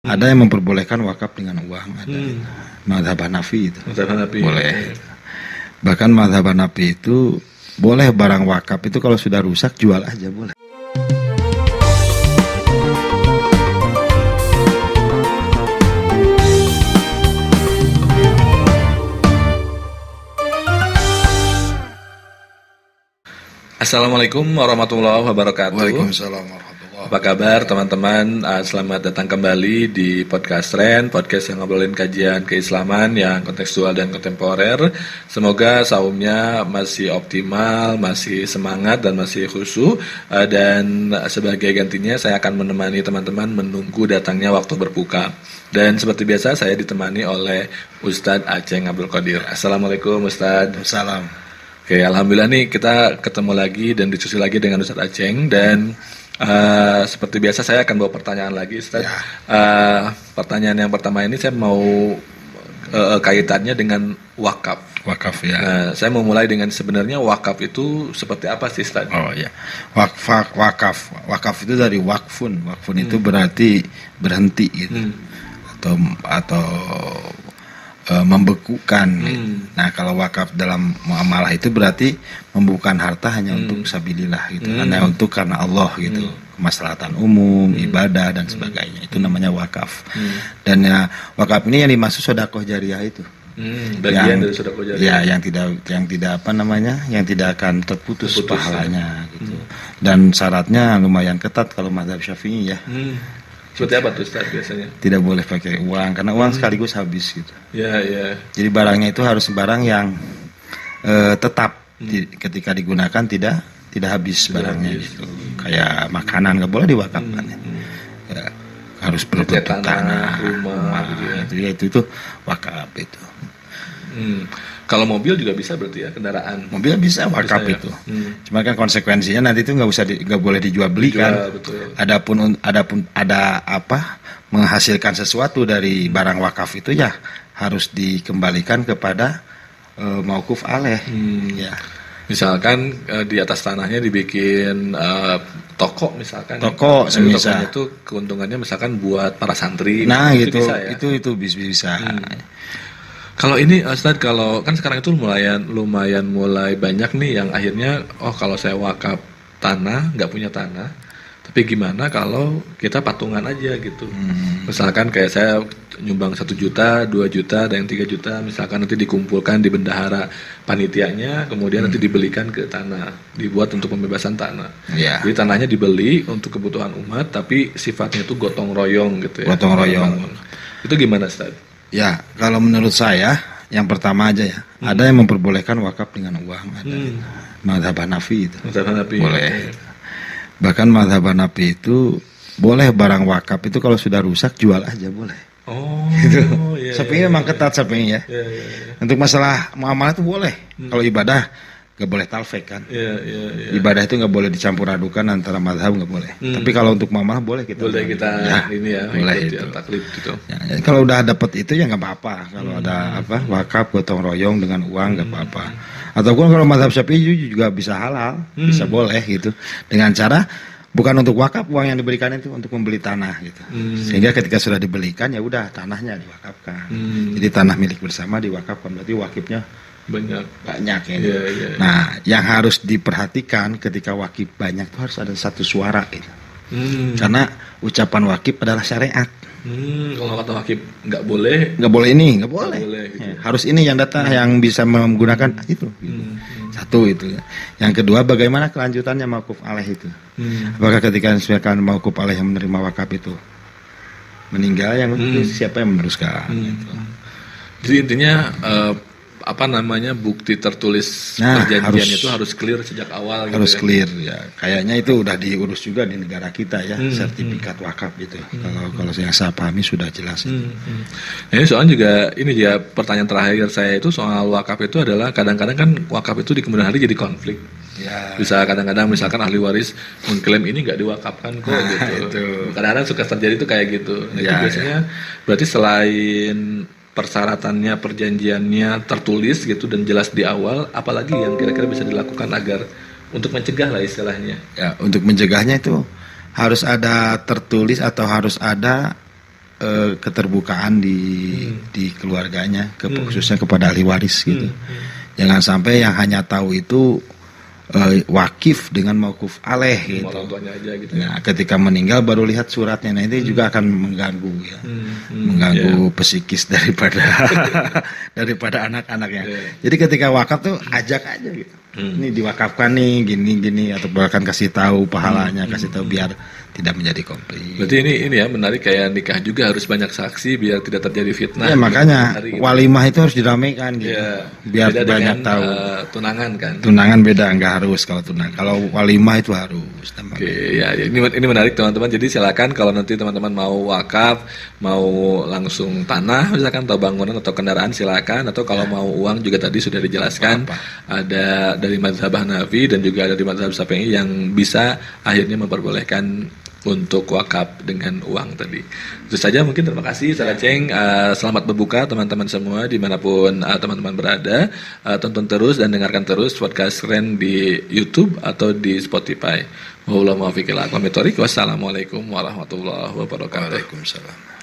Ada yang memperbolehkan wakaf dengan uang, ada mazhab Hanafi itu. Mazhab Hanafi. Boleh. Bahkan mazhab Hanafi itu boleh barang wakaf itu kalau sudah rusak jual aja boleh. Assalamualaikum warahmatullahi wabarakatuh. Waalaikumsalam warahmatullahi wabarakatuh. Apa kabar teman-teman? Selamat datang kembali di Podcast Tren, podcast yang ngobrolin kajian keislaman yang kontekstual dan kontemporer. Semoga saumnya masih optimal, masih semangat dan masih khusyuk. Dan sebagai gantinya saya akan menemani teman-teman menunggu datangnya waktu berbuka. Dan seperti biasa saya ditemani oleh Ustadz Aceng Abdul Qadir. Assalamualaikum Ustadz. Salam. Oke, alhamdulillah nih kita ketemu lagi dan diskusi lagi dengan Ustadz Aceng. Dan seperti biasa saya akan bawa pertanyaan lagi Ustadz. Pertanyaan yang pertama ini saya mau kaitannya dengan wakaf. Wakaf ya. Saya mau mulai dengan sebenarnya wakaf itu seperti apa sih Ustadz? Oh ya, wakaf itu dari wakfun. Wakfun itu berarti berhenti gitu, atau membekukan. Nah kalau wakaf dalam muamalah itu berarti membukukan harta hanya untuk sabilillah gitu, hanya untuk karena Allah gitu, kemaslahatan umum, ibadah dan sebagainya. Itu namanya wakaf. Dan ya wakaf ini yang dimaksud sedekah jariah itu. Bagian dari sedekah jariah. Ya, yang tidak apa namanya, yang tidak akan terputus pahalanya gitu. Dan syaratnya lumayan ketat kalau mazhab Syafi'i ya. Seperti apa tuh Ustaz biasanya? Tidak boleh pakai uang karena uang sekaligus habis gitu. Ya. Jadi barangnya itu harus barang yang tetap ketika digunakan tidak habis barangnya gitu. Kayak makanan nggak boleh diwakafkan. Ya, harus berbentuk tanah, rumah gitu ya. Itu wakaf itu. Kalau mobil juga bisa berarti ya, kendaraan. Mobil bisa wakaf bisa, itu. Cuma kan konsekuensinya nanti itu nggak boleh dijual belikan. Adapun ada apa menghasilkan sesuatu dari barang wakaf itu ya harus dikembalikan kepada mauquf alaih. Ya. Misalkan di atas tanahnya dibikin toko misalkan. Toko semisal. Itu keuntungannya misalkan buat para santri. Nah gitu, bisa, ya? itu bisa. Kalau ini Ustadz, kalau kan sekarang itu lumayan mulai banyak nih yang akhirnya kalau saya wakaf tanah, nggak punya tanah, tapi gimana kalau kita patungan aja gitu. Misalkan kayak saya nyumbang 1 juta, 2 juta, dan 3 juta, misalkan nanti dikumpulkan di bendahara panitianya, kemudian nanti dibelikan ke tanah, dibuat untuk pembebasan tanah. Jadi tanahnya dibeli untuk kebutuhan umat, tapi sifatnya itu gotong royong gitu ya. Gotong royong. Itu gimana Ustadz? Ya, kalau menurut saya, yang pertama aja ya, ada yang memperbolehkan wakaf dengan uang, ada mazhab Hanafi itu. Mazhab Hanafi. Boleh. Bahkan mazhab Hanafi itu boleh barang wakaf itu kalau sudah rusak jual aja boleh. Gitu. Syafi'i memang ketat Syafi'i ya. Untuk masalah muamalah itu boleh. Kalau ibadah nggak boleh talfek kan. Ibadah itu nggak boleh dicampur adukan antara mazhab, nggak boleh. Tapi kalau untuk muamalah boleh kita. Boleh kita ini ya. Boleh itu. Taklid gitu. Ya, kalau udah dapat itu ya nggak apa-apa. Kalau ada wakaf gotong royong dengan uang nggak apa-apa. Ataupun kalau mazhab Syafi'i juga bisa halal, bisa boleh gitu. Dengan cara bukan untuk wakaf, uang yang diberikan itu untuk membeli tanah gitu. Sehingga ketika sudah dibelikan ya udah tanahnya diwakafkan. Jadi tanah milik bersama diwakafkan, berarti wakifnya banyak ya. Nah, yang harus diperhatikan ketika wakif banyak itu harus ada satu suara gitu. Karena ucapan wakif adalah syariat. Kalau kata wakif nggak boleh Gitu. Gitu. Harus ini yang data yang bisa menggunakan itu. Gitu. Satu itu. Yang kedua, bagaimana kelanjutannya mauquf alaih itu? Apakah ketika misalkan mauquf alaih yang menerima wakaf itu meninggal, yang siapa yang meneruskan? Gitu. Jadi intinya bukti tertulis perjanjian itu harus clear sejak awal. Harus gitu clear ya. Kayaknya itu udah diurus juga di negara kita ya, sertifikat wakaf gitu. Kalau yang saya pahami sudah jelas itu. Ini soal juga pertanyaan terakhir saya itu soal wakaf itu adalah kadang-kadang kan wakaf itu di kemudian hari jadi konflik. Ya. Bisa kadang-kadang misalkan ahli waris mengklaim ini nggak diwakafkan kok gitu. Kadang-kadang suka terjadi itu kayak gitu. Itu biasanya berarti selain persyaratannya, perjanjiannya tertulis gitu dan jelas di awal, apalagi yang kira-kira bisa dilakukan agar untuk mencegah lah istilahnya. Ya, untuk mencegahnya itu harus ada tertulis atau harus ada keterbukaan di keluarganya, khususnya kepada ahli waris gitu. Jangan sampai yang hanya tahu itu wakif dengan mauquf alaih gitu. Orang tuanya aja gitu. Nah, ketika meninggal baru lihat suratnya. Nah, itu juga akan mengganggu ya. Mengganggu psikis daripada anak-anaknya. Jadi ketika wakaf tuh ajak aja gitu. Ini diwakafkan nih gini atau bahkan kasih tahu pahalanya, kasih tahu biar tidak menjadi konflik. Berarti ini ya menarik, kayak nikah juga harus banyak saksi biar tidak terjadi fitnah. Ya makanya walimah itu harus diramaikan gitu. Ya, biar beda banyak dengan, tahu. Tunangan kan. Tunangan beda, nggak harus kalau tunangan. Kalau walimah itu harus. Oke, ya ini menarik teman-teman. Jadi silakan kalau nanti teman-teman mau wakaf, mau langsung tanah misalkan atau bangunan atau kendaraan silakan, atau kalau mau uang juga tadi sudah dijelaskan. Ada dari mazhab Hanafi dan juga ada di mazhab Syafi'i yang bisa akhirnya memperbolehkan untuk wakaf dengan uang tadi. Itu saja mungkin, terima kasih Ustaz Aceng. Selamat berbuka teman-teman semua dimanapun teman-teman berada. Tonton terus dan dengarkan terus podcast keren di YouTube atau di Spotify. Wassalamualaikum warahmatullahi wabarakatuh. Waalaikumsalam.